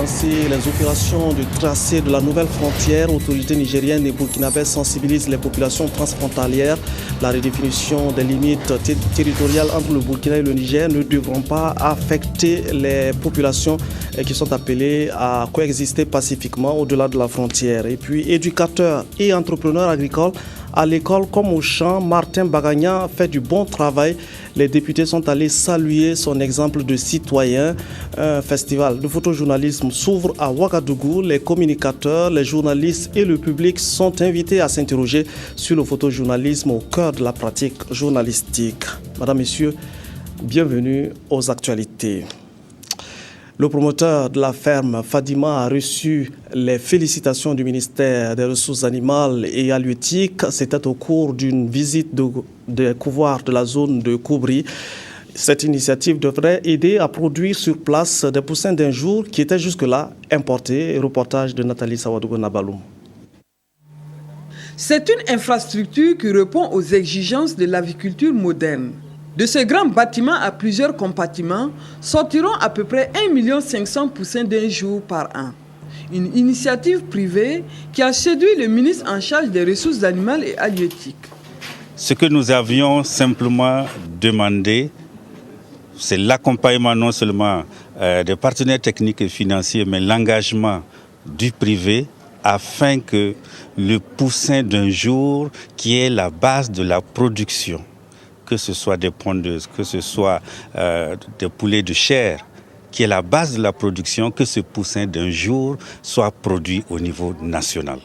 lancé les opérations de tracé de la nouvelle frontière. Autorités nigériennes et burkinabès sensibilisent les populations transfrontalières. La redéfinition des limites territoriales entre le Burkina et le Niger ne devront pas affecter les populations qui sont appelées à coexister pacifiquement au-delà de la frontière. Et puis, éducateurs et entrepreneurs agricoles à l'école comme au champ, Martin Bagagna fait du bon travail. Les députés sont allés saluer son exemple de citoyen. Un festival de photojournalisme s'ouvre à Ouagadougou. Les communicateurs, les journalistes et le public sont invités à s'interroger sur le photojournalisme au cœur de la pratique journalistique. Madame, Messieurs, bienvenue aux actualités. Le promoteur de la ferme Fadima a reçu les félicitations du ministère des Ressources animales et halieutiques. C'était au cours d'une visite des couvoirs de la zone de Koubri. Cette initiative devrait aider à produire sur place des poussins d'un jour qui étaient jusque-là importés. Reportage de Nathalie Sawadougo-Nabaloum. C'est une infrastructure qui répond aux exigences de l'aviculture moderne. De ce grand bâtiment à plusieurs compartiments sortiront à peu près 1 500 000 poussins d'un jour par an. Une initiative privée qui a séduit le ministre en charge des ressources animales et halieutiques. Ce que nous avions simplement demandé, c'est l'accompagnement non seulement des partenaires techniques et financiers, mais l'engagement du privé afin que le poussin d'un jour, qui est la base de la production, que ce soit des pondeuses, que ce soit des poulets de chair, qui est la base de la production, que ce poussin d'un jour soit produit au niveau national.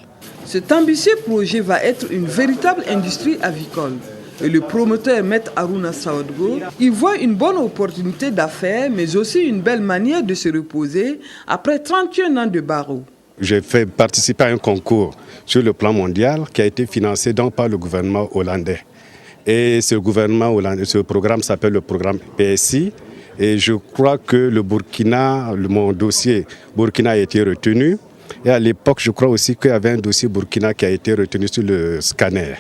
Cet ambitieux projet va être une véritable industrie avicole. Et le promoteur Maître Aruna Sawadgo y voit une bonne opportunité d'affaires, mais aussi une belle manière de se reposer après 31 ans de barreau. J'ai fait participer à un concours sur le plan mondial qui a été financé donc par le gouvernement hollandais. Et ce gouvernement hollandais, ce programme s'appelle le programme PSI. Et je crois que le Burkina, mon dossier Burkina a été retenu. Et à l'époque, je crois aussi qu'il y avait un dossier Burkina qui a été retenu sur le scanner.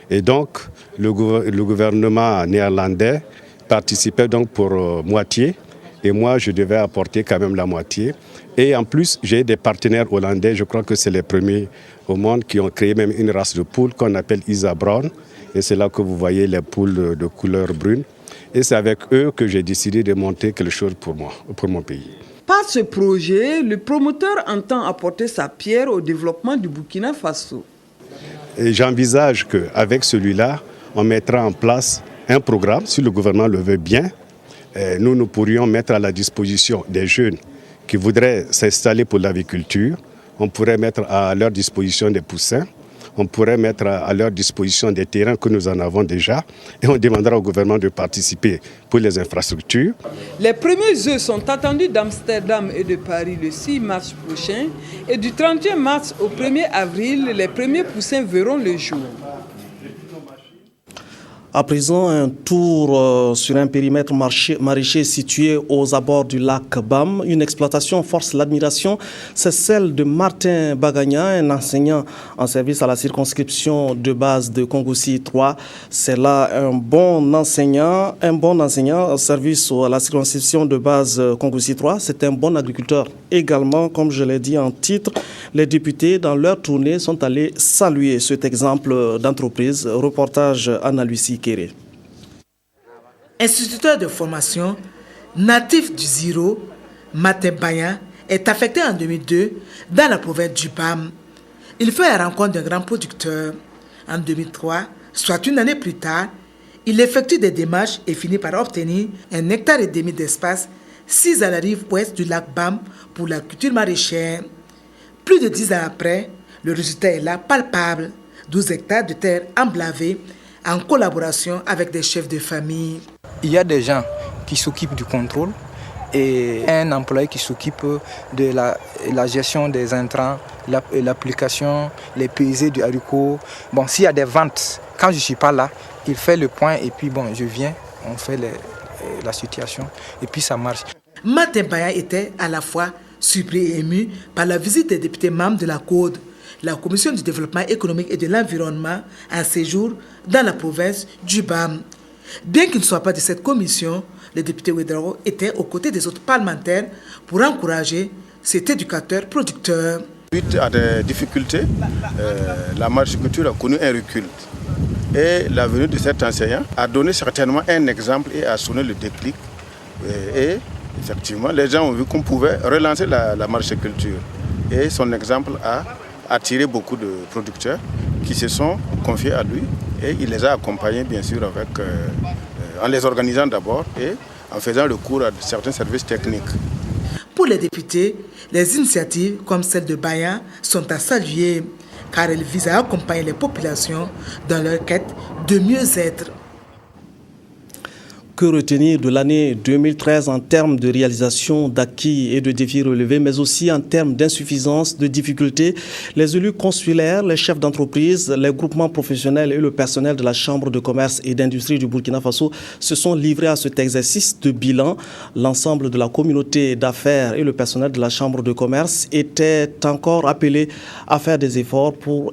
Et donc, le gouvernement néerlandais participait donc pour moitié. Et moi, je devais apporter quand même la moitié. Et en plus, j'ai des partenaires hollandais, je crois que c'est les premiers au monde qui ont créé même une race de poules qu'on appelle Isa Brown. Et c'est là que vous voyez les poules de couleur brune. Et c'est avec eux que j'ai décidé de monter quelque chose pour moi, pour mon pays. Par ce projet, le promoteur entend apporter sa pierre au développement du Burkina Faso. Et j'envisage qu'avec celui-là, on mettra en place un programme, si le gouvernement le veut bien. Nous pourrions mettre à la disposition des jeunes qui voudraient s'installer pour l'aviculture. On pourrait mettre à leur disposition des poussins. On pourrait mettre à leur disposition des terrains que nous en avons déjà et on demandera au gouvernement de participer pour les infrastructures. Les premiers œufs sont attendus d'Amsterdam et de Paris le 6 mars prochain et du 31 mars au 1er avril, les premiers poussins verront le jour. À présent, un tour sur un périmètre maraîcher situé aux abords du lac Bam. Une exploitation force l'admiration, c'est celle de Martin Bagagna, un enseignant en service à la circonscription de base de Kongoussi 3. C'est là un bon enseignant en service à la circonscription de base Kongoussi 3. C'est un bon agriculteur également, comme je l'ai dit en titre. Les députés, dans leur tournée, sont allés saluer cet exemple d'entreprise. Reportage Anna Lucie Kéré. Instituteur de formation, natif du Ziro, Martin Bagagna est affecté en 2002 dans la province du Bam. Il fait la rencontre d'un grand producteur. En 2003, soit une année plus tard, il effectue des démarches et finit par obtenir 1,5 hectare d'espace, 6 à la rive ouest du lac Bam pour la culture maraîchère. Plus de 10 ans après, le résultat est là, palpable. 12 hectares de terre emblavée en collaboration avec des chefs de famille. Il y a des gens qui s'occupent du contrôle et un employé qui s'occupe de la gestion des intrants, l'application, les pesées du haricot. Bon, s'il y a des ventes, quand je ne suis pas là, il fait le point et puis bon, je viens, on fait la situation et puis ça marche. Martin Bagagna était à la fois surpris et ému par la visite des députés membres de la CODE, la Commission du développement économique et de l'environnement, en séjour dans la province du Bam. Bien qu'il ne soit pas de cette commission, le député Ouedraogo était aux côtés des autres parlementaires pour encourager cet éducateur-producteur. Suite à des difficultés, la mariculture a connu un recul. Et la venue de cet enseignant a donné certainement un exemple et a sonné le déclic. Et effectivement, les gens ont vu qu'on pouvait relancer la mariculture. Et son exemple a attiré beaucoup de producteurs qui se sont confiés à lui. Et il les a accompagnés, bien sûr, en les organisant d'abord et en faisant recours à certains services techniques. Pour les députés, les initiatives comme celle de Baya sont à saluer car elles visent à accompagner les populations dans leur quête de mieux-être. Que retenir de l'année 2013 en termes de réalisation d'acquis et de défis relevés, mais aussi en termes d'insuffisance, de difficultés? Les élus consulaires, les chefs d'entreprise, les groupements professionnels et le personnel de la Chambre de commerce et d'industrie du Burkina Faso se sont livrés à cet exercice de bilan. L'ensemble de la communauté d'affaires et le personnel de la Chambre de commerce étaient encore appelés à faire des efforts pour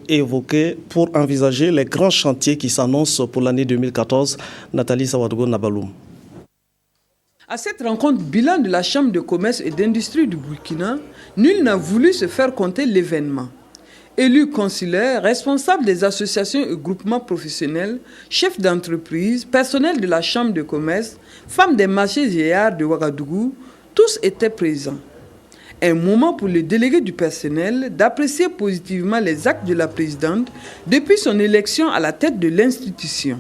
envisager les grands chantiers qui s'annoncent pour l'année 2014. Nathalie Sawadogo Nabaloum. À cette rencontre bilan de la Chambre de commerce et d'industrie du Burkina, nul n'a voulu se faire compter l'événement. Élus consulaires, responsables des associations et groupements professionnels, chefs d'entreprise, personnel de la Chambre de commerce, femmes des marchés et arts de Ouagadougou, tous étaient présents. Un moment pour le délégué du personnel d'apprécier positivement les actes de la présidente depuis son élection à la tête de l'institution.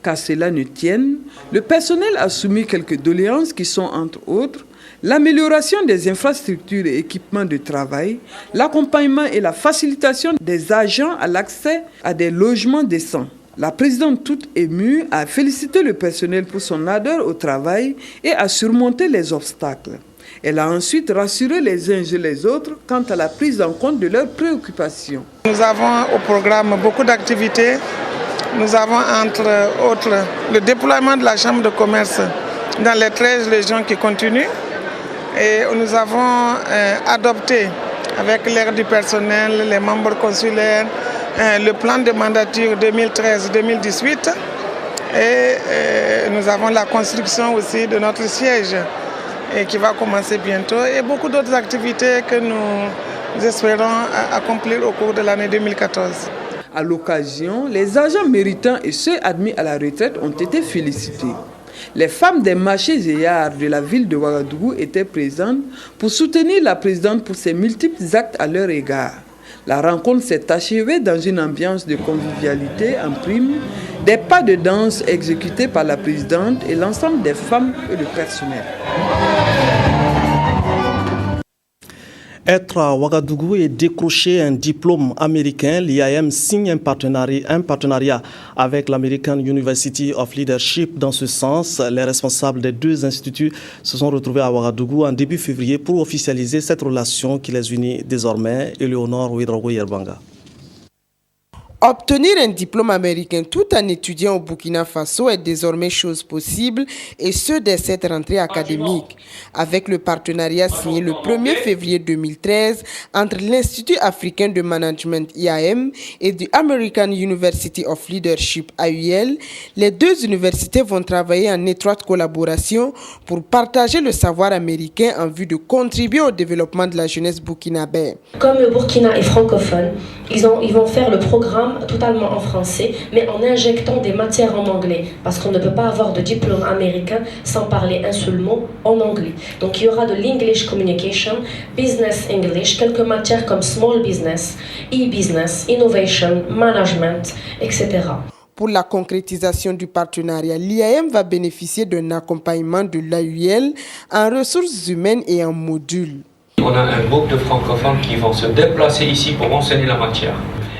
Qu'à cela ne tienne, le personnel a soumis quelques doléances qui sont, entre autres, l'amélioration des infrastructures et équipements de travail, l'accompagnement et la facilitation des agents à l'accès à des logements décents. La présidente, toute émue, a félicité le personnel pour son ardeur au travail et a surmonté les obstacles. Elle a ensuite rassuré les uns et les autres quant à la prise en compte de leurs préoccupations. Nous avons au programme beaucoup d'activités. Nous avons entre autres le déploiement de la Chambre de commerce dans les 13 régions qui continuent. Et nous avons adopté avec l'aide du personnel, les membres consulaires, le plan de mandature 2013-2018. Et nous avons la construction aussi de notre siège qui va commencer bientôt. Et beaucoup d'autres activités que nous espérons accomplir au cours de l'année 2014. À l'occasion, les agents méritants et ceux admis à la retraite ont été félicités. Les femmes des marchés et arts de la ville de Ouagadougou étaient présentes pour soutenir la présidente pour ses multiples actes à leur égard. La rencontre s'est achevée dans une ambiance de convivialité en prime, des pas de danse exécutés par la présidente et l'ensemble des femmes et le personnel. Être à Ouagadougou et décrocher un diplôme américain, l'IAM signe un partenariat avec l'American University of Leadership. Dans ce sens, les responsables des deux instituts se sont retrouvés à Ouagadougou en début février pour officialiser cette relation qui les unit désormais. Éléonore Ouedraogo Yerbanga. Obtenir un diplôme américain tout en étudiant au Burkina Faso est désormais chose possible, et ce dès cette rentrée académique. Avec le partenariat signé le 1er février 2013 entre l'Institut africain de management IAM et du American University of Leadership AUL, les deux universités vont travailler en étroite collaboration pour partager le savoir américain en vue de contribuer au développement de la jeunesse burkinabé. Comme le Burkina est francophone, ils vont faire le programme totalement en français, mais en injectant des matières en anglais, parce qu'on ne peut pas avoir de diplôme américain sans parler un seul mot en anglais. Donc il y aura de l'English Communication, Business English, quelques matières comme Small Business, E-Business, Innovation, Management, etc. Pour la concrétisation du partenariat, l'IAM va bénéficier d'un accompagnement de l'AUL en ressources humaines et en modules. On a un groupe de francophones qui vont se déplacer ici pour enseigner la matière.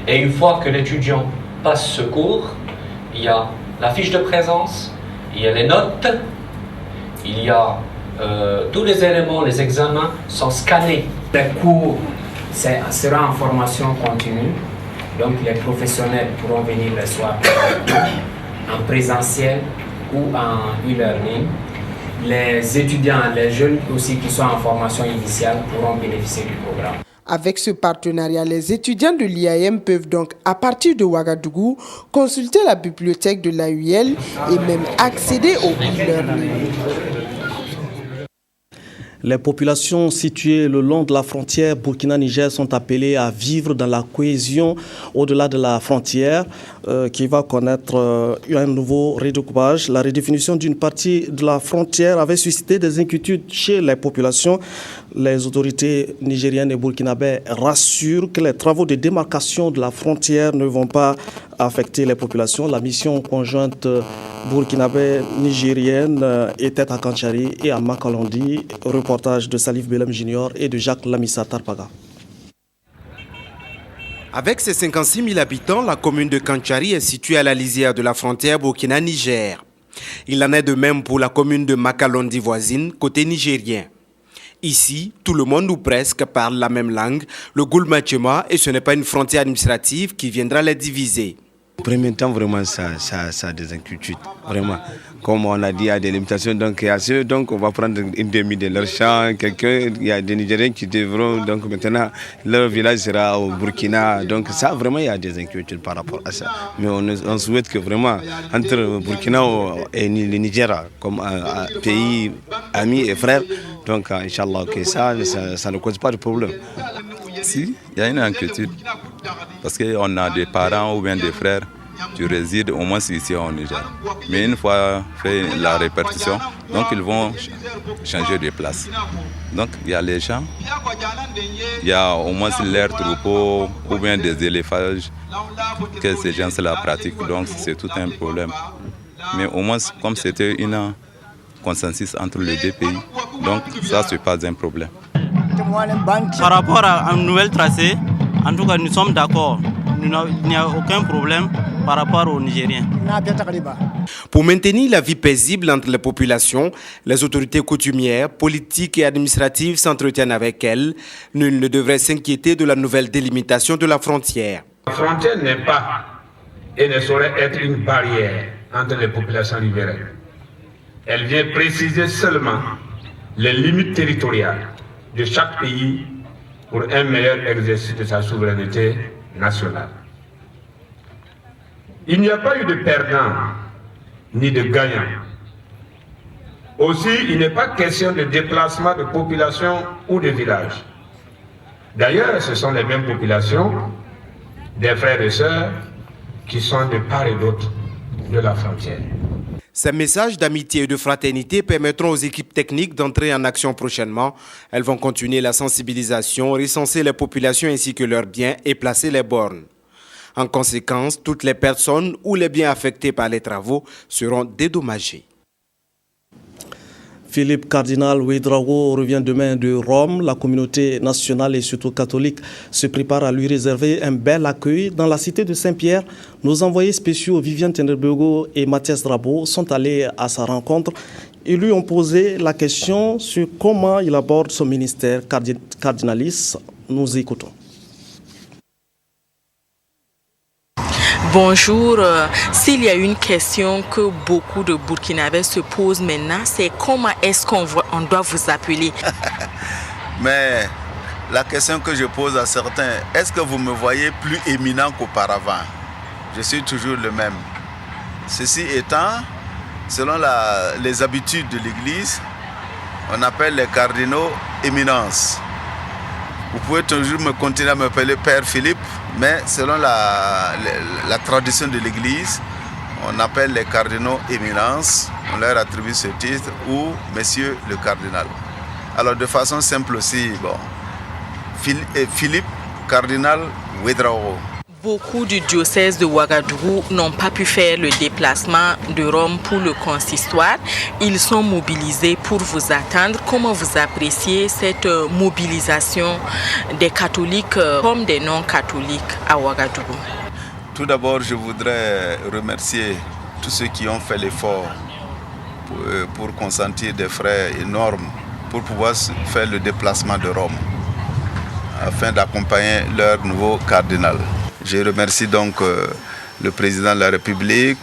Et une fois que l'étudiant passe ce cours, il y a la fiche de présence, il y a les notes, il y a tous les éléments, les examens sont scannés. Les cours sera en formation continue, donc les professionnels pourront venir le soir en présentiel ou en e-learning. Les étudiants, les jeunes aussi qui sont en formation initiale pourront bénéficier du programme. Avec ce partenariat, les étudiants de l'IAM peuvent donc, à partir de Ouagadougou, consulter la bibliothèque de l'AUL et même accéder au e-learning. Les populations situées le long de la frontière Burkina-Niger sont appelées à vivre dans la cohésion au-delà de la frontière qui va connaître un nouveau redécoupage. La redéfinition d'une partie de la frontière avait suscité des inquiétudes chez les populations. Les autorités nigériennes et burkinabées rassurent que les travaux de démarcation de la frontière ne vont pas affecter les populations. La mission conjointe burkinabé-nigérienne était à Kanchari et à Makalondi. Reportage de Salif Belem Junior et de Jacques Lamissa Tarpaga. Avec ses 56 000 habitants, la commune de Kanchari est située à la lisière de la frontière Burkina-Niger. Il en est de même pour la commune de Makalondi voisine, côté nigérien. Ici, tout le monde ou presque parle la même langue, le Goulmachema, et ce n'est pas une frontière administrative qui viendra les diviser. Au premier temps, vraiment, ça a des inquiétudes. Vraiment, comme on a dit, il y a des limitations. Donc, on va prendre une demi de leur champ. Il y a des Nigériens qui devront, donc maintenant, leur village sera au Burkina. Donc, ça, vraiment, il y a des inquiétudes par rapport à ça. Mais on souhaite que vraiment, entre Burkina et le Niger, comme un pays ami et frère, donc, Inch'Allah, que ça ne cause pas de problème. Si, il y a une inquiétude. Parce qu'on a des parents ou bien des frères qui résident au moins ici au Niger. Mais une fois fait la répartition, donc ils vont changer de place. Donc il y a les gens, il y a au moins leurs troupeaux ou bien des élevages que ces gens-là pratiquent. Donc c'est tout un problème. Mais au moins comme c'était un consensus entre les deux pays, donc ça c'est pas un problème. Par rapport à un nouvel tracé, en tout cas nous sommes d'accord. Il n'y a aucun problème par rapport aux Nigériens. Pour maintenir la vie paisible entre les populations, les autorités coutumières, politiques et administratives s'entretiennent avec elles. Nul ne devrait s'inquiéter de la nouvelle délimitation de la frontière. La frontière n'est pas et ne saurait être une barrière entre les populations riveraines. Elle vient préciser seulement les limites territoriales de chaque pays pour un meilleur exercice de sa souveraineté nationale. Il n'y a pas eu de perdant ni de gagnant. Aussi, il n'est pas question de déplacement de population ou de village. D'ailleurs, ce sont les mêmes populations, des frères et sœurs, qui sont de part et d'autre de la frontière. Ces messages d'amitié et de fraternité permettront aux équipes techniques d'entrer en action prochainement. Elles vont continuer la sensibilisation, recenser les populations ainsi que leurs biens et placer les bornes. En conséquence, toutes les personnes ou les biens affectés par les travaux seront dédommagés. Philippe Cardinal Ouédraogo revient demain de Rome. La communauté nationale et surtout catholique se prépare à lui réserver un bel accueil dans la cité de Saint-Pierre. Nos envoyés spéciaux Viviane Tenderbogo et Mathias Drabo sont allés à sa rencontre. Ils lui ont posé la question sur comment il aborde son ministère cardinaliste. Nous écoutons. Bonjour, s'il y a une question que beaucoup de Burkinabés se posent maintenant, c'est comment est-ce qu'on doit vous appeler? Mais la question que je pose à certains, est-ce que vous me voyez plus éminent qu'auparavant? Je suis toujours le même. Ceci étant, selon les habitudes de l'Église, on appelle les cardinaux éminence. Vous pouvez toujours continuer à m'appeler Père Philippe, mais selon la tradition de l'Église, on appelle les cardinaux éminence, on leur attribue ce titre, ou Monsieur le cardinal. Alors de façon simple aussi, Philippe cardinal Ouédraogo. Beaucoup du diocèse de Ouagadougou n'ont pas pu faire le déplacement de Rome pour le consistoire. Ils sont mobilisés pour vous attendre. Comment vous appréciez cette mobilisation des catholiques comme des non-catholiques à Ouagadougou? Tout d'abord, je voudrais remercier tous ceux qui ont fait l'effort pour consentir des frais énormes pour pouvoir faire le déplacement de Rome afin d'accompagner leur nouveau cardinal. Je remercie donc le président de la République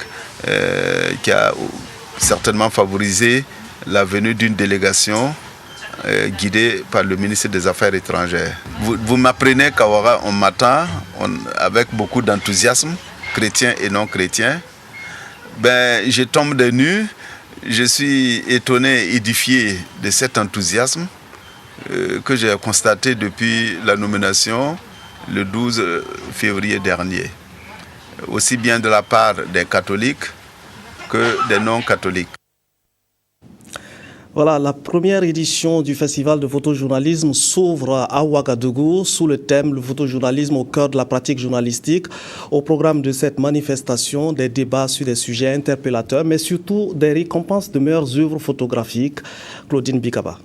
qui a certainement favorisé la venue d'une délégation guidée par le ministre des Affaires étrangères. Vous m'apprenez qu'à Ouaga, on m'attend avec beaucoup d'enthousiasme, chrétiens et non chrétiens. Je tombe des nues, je suis étonné, édifié de cet enthousiasme que j'ai constaté depuis la nomination le 12 février dernier, aussi bien de la part des catholiques que des non-catholiques. Voilà, la première édition du festival de photojournalisme s'ouvre à Ouagadougou sous le thème « Le photojournalisme au cœur de la pratique journalistique ». Au programme de cette manifestation, des débats sur des sujets interpellateurs, mais surtout des récompenses de meilleures œuvres photographiques. Claudine Bikaba.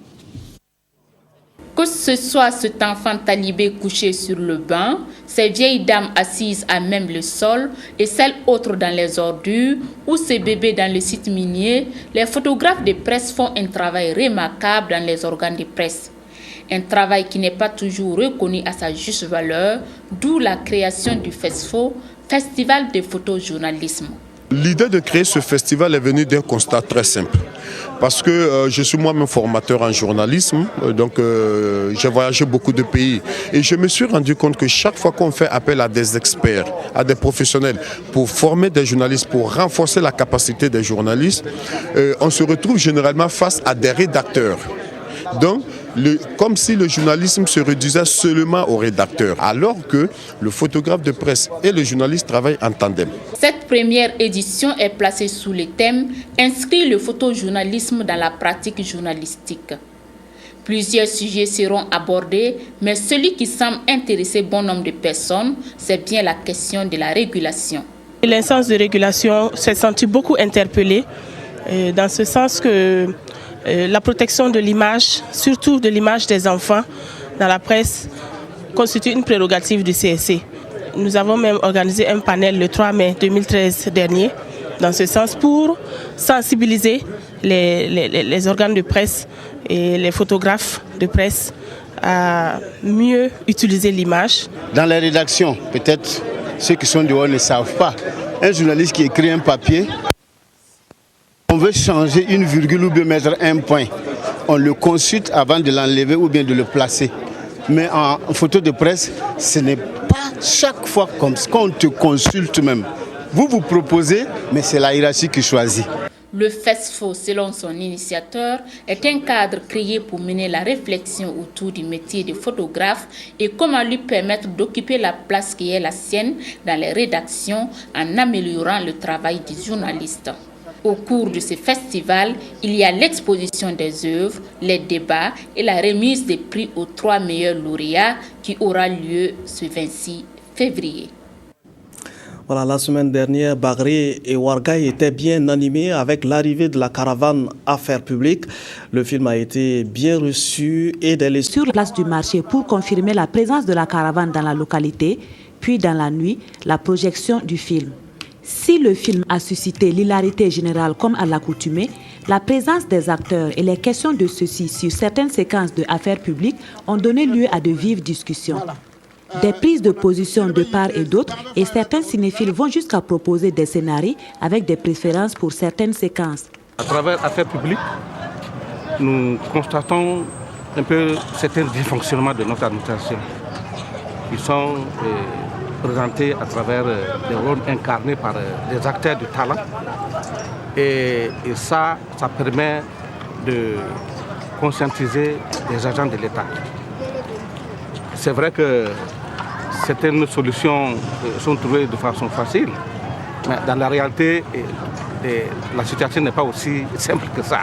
Que ce soit cet enfant talibé couché sur le banc, ces vieilles dames assises à même le sol et celles autres dans les ordures ou ces bébés dans le site minier, les photographes de presse font un travail remarquable dans les organes de presse. Un travail qui n'est pas toujours reconnu à sa juste valeur, d'où la création du FESPHO, Festival de photojournalisme. L'idée de créer ce festival est venue d'un constat très simple. Parce que je suis moi-même formateur en journalisme, donc j'ai voyagé beaucoup de pays. Et je me suis rendu compte que chaque fois qu'on fait appel à des experts, à des professionnels, pour former des journalistes, pour renforcer la capacité des journalistes, on se retrouve généralement face à des rédacteurs. Donc, comme si le journalisme se réduisait seulement aux rédacteurs, alors que le photographe de presse et le journaliste travaillent en tandem. Cette première édition est placée sous le thème « Inscrit le photojournalisme dans la pratique journalistique ». Plusieurs sujets seront abordés, mais celui qui semble intéresser bon nombre de personnes, c'est bien la question de la régulation. L'instance de régulation s'est sentie beaucoup interpellée, dans ce sens que la protection de l'image, surtout de l'image des enfants dans la presse, constitue une prérogative du CSC. Nous avons même organisé un panel le 3 mai 2013 dernier, dans ce sens, pour sensibiliser les organes de presse et les photographes de presse à mieux utiliser l'image. Dans les rédactions, peut-être ceux qui sont dehors ne savent pas. Un journaliste qui écrit un papier, on veut changer une virgule ou bien mettre un point. On le consulte avant de l'enlever ou bien de le placer. Mais en photo de presse, ce n'est pas chaque fois comme ça qu'on te consulte même. Vous proposez, mais c'est la hiérarchie qui choisit. Le FESPHO, selon son initiateur, est un cadre créé pour mener la réflexion autour du métier de photographe et comment lui permettre d'occuper la place qui est la sienne dans les rédactions en améliorant le travail des journalistes. Au cours de ce festival, il y a l'exposition des œuvres, les débats et la remise des prix aux 3 meilleurs lauréats qui aura lieu ce 26 février. Voilà, la semaine dernière, Bagré et Ouarglaï étaient bien animés avec l'arrivée de la caravane Affaires publiques. Le film a été bien reçu et sur la place du marché pour confirmer la présence de la caravane dans la localité, puis dans la nuit, la projection du film. Si le film a suscité l'hilarité générale comme à l'accoutumée, la présence des acteurs et les questions de ceux-ci sur certaines séquences de Affaires publiques ont donné lieu à de vives discussions. Des prises de position de part et d'autre, et certains cinéphiles vont jusqu'à proposer des scénarios avec des préférences pour certaines séquences. À travers Affaires publiques, nous constatons un peu certains dysfonctionnements de notre administration. Ils sont présentés à travers des rôles incarnés par des acteurs de talent. Et ça permet de conscientiser les agents de l'État. C'est vrai que certaines solutions sont trouvées de façon facile, mais dans la réalité, la situation n'est pas aussi simple que ça.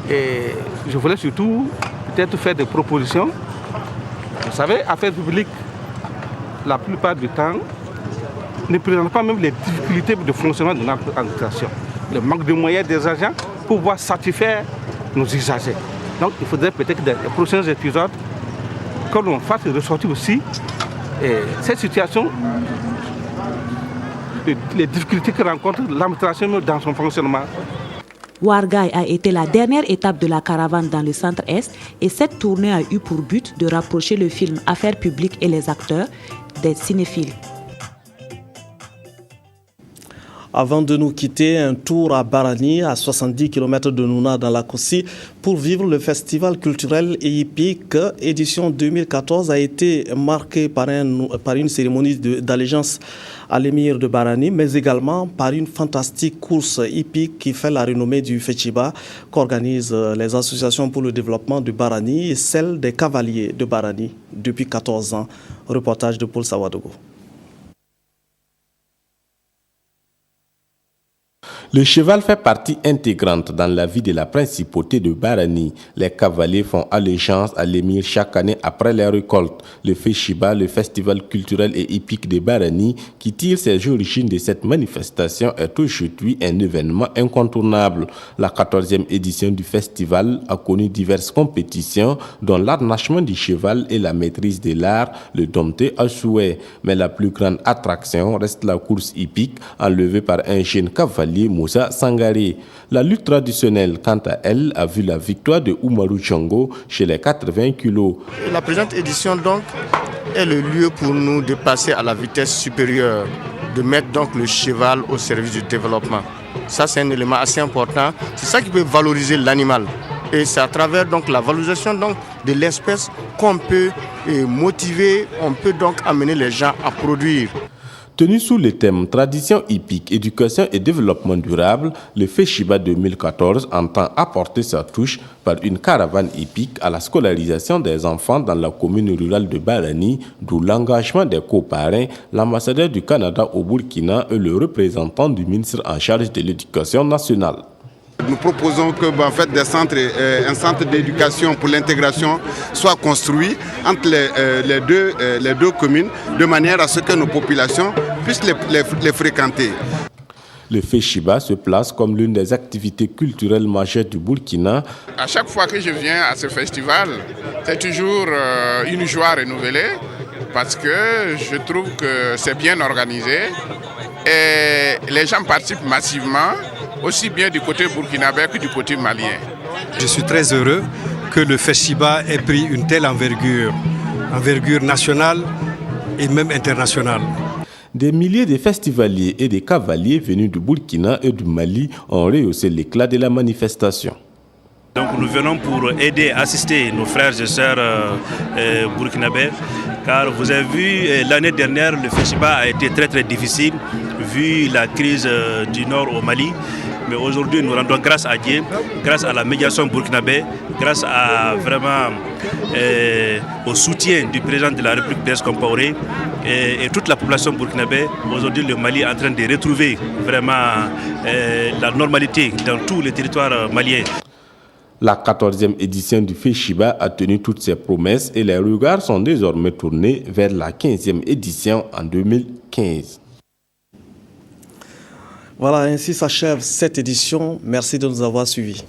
Et je voulais surtout peut-être faire des propositions. Vous savez, Affaires publiques, la plupart du temps, ne présentent pas même les difficultés de fonctionnement de notre administration. Le manque de moyens des agents pour pouvoir satisfaire nos usagers. Donc il faudrait peut-être que dans les prochains épisodes, que l'on fasse ressortir aussi cette situation, les difficultés que rencontre l'administration dans son fonctionnement. Ouarglaï a été la dernière étape de la caravane dans le centre-est et cette tournée a eu pour but de rapprocher le film Affaires publiques et les acteurs des cinéphiles. Avant de nous quitter, un tour à Barani, à 70 km de Nouna dans la Koussi, pour vivre le festival culturel et hippique. Édition 2014 a été marquée par une cérémonie d'allégeance à l'émir de Barani, mais également par une fantastique course hippique qui fait la renommée du Feshiba, qu'organisent les associations pour le développement de Barani et celle des cavaliers de Barani depuis 14 ans. Reportage de Paul Sawadogo. Le cheval fait partie intégrante dans la vie de la principauté de Barani. Les cavaliers font allégeance à l'émir chaque année après les récoltes. Le Feshiba, le festival culturel et hippique de Barani, qui tire ses origines de cette manifestation, est aujourd'hui un événement incontournable. La 14e édition du festival a connu diverses compétitions, dont l'harnachement du cheval et la maîtrise de l'art, le dompté à souhait. Mais la plus grande attraction reste la course hippique, enlevée par un jeune cavalier, Moussa Sangaré. La lutte traditionnelle, quant à elle, a vu la victoire de Oumarou Tchongo chez les 80 kilos. La présente édition donc est le lieu pour nous de passer à la vitesse supérieure, de mettre donc le cheval au service du développement. Ça, c'est un élément assez important. C'est ça qui peut valoriser l'animal. Et c'est à travers donc la valorisation donc de l'espèce qu'on peut motiver, on peut donc amener les gens à produire. Tenu sous le thème Tradition hippique, éducation et développement durable, le Feshiba 2014 entend apporter sa touche par une caravane hippique à la scolarisation des enfants dans la commune rurale de Barani, d'où l'engagement des coparrains, l'ambassadeur du Canada au Burkina et le représentant du ministre en charge de l'éducation nationale. Nous proposons que un centre d'éducation pour l'intégration soit construit entre les deux communes de manière à ce que nos populations puissent les fréquenter. Le Feshiba se place comme l'une des activités culturelles majeures du Burkina. À chaque fois que je viens à ce festival, c'est toujours une joie renouvelée parce que je trouve que c'est bien organisé et les gens participent massivement, aussi bien du côté burkinabé que du côté malien. Je suis très heureux que le Feshiba ait pris une telle envergure nationale et même internationale. Des milliers de festivaliers et de cavaliers venus du Burkina et du Mali ont rehaussé l'éclat de la manifestation. Donc nous venons pour aider, assister nos frères et sœurs burkinabés, car vous avez vu l'année dernière le Feshiba a été très difficile vu la crise du nord au Mali. Mais aujourd'hui nous rendons grâce à Dieu, grâce à la médiation burkinabé, grâce à vraiment au soutien du président de la République Blaise Compaoré et toute la population burkinabé. Aujourd'hui le Mali est en train de retrouver vraiment la normalité dans tous les territoires maliens. La 14e édition du Feshiba a tenu toutes ses promesses et les regards sont désormais tournés vers la 15e édition en 2015. Voilà, ainsi s'achève cette édition. Merci de nous avoir suivis.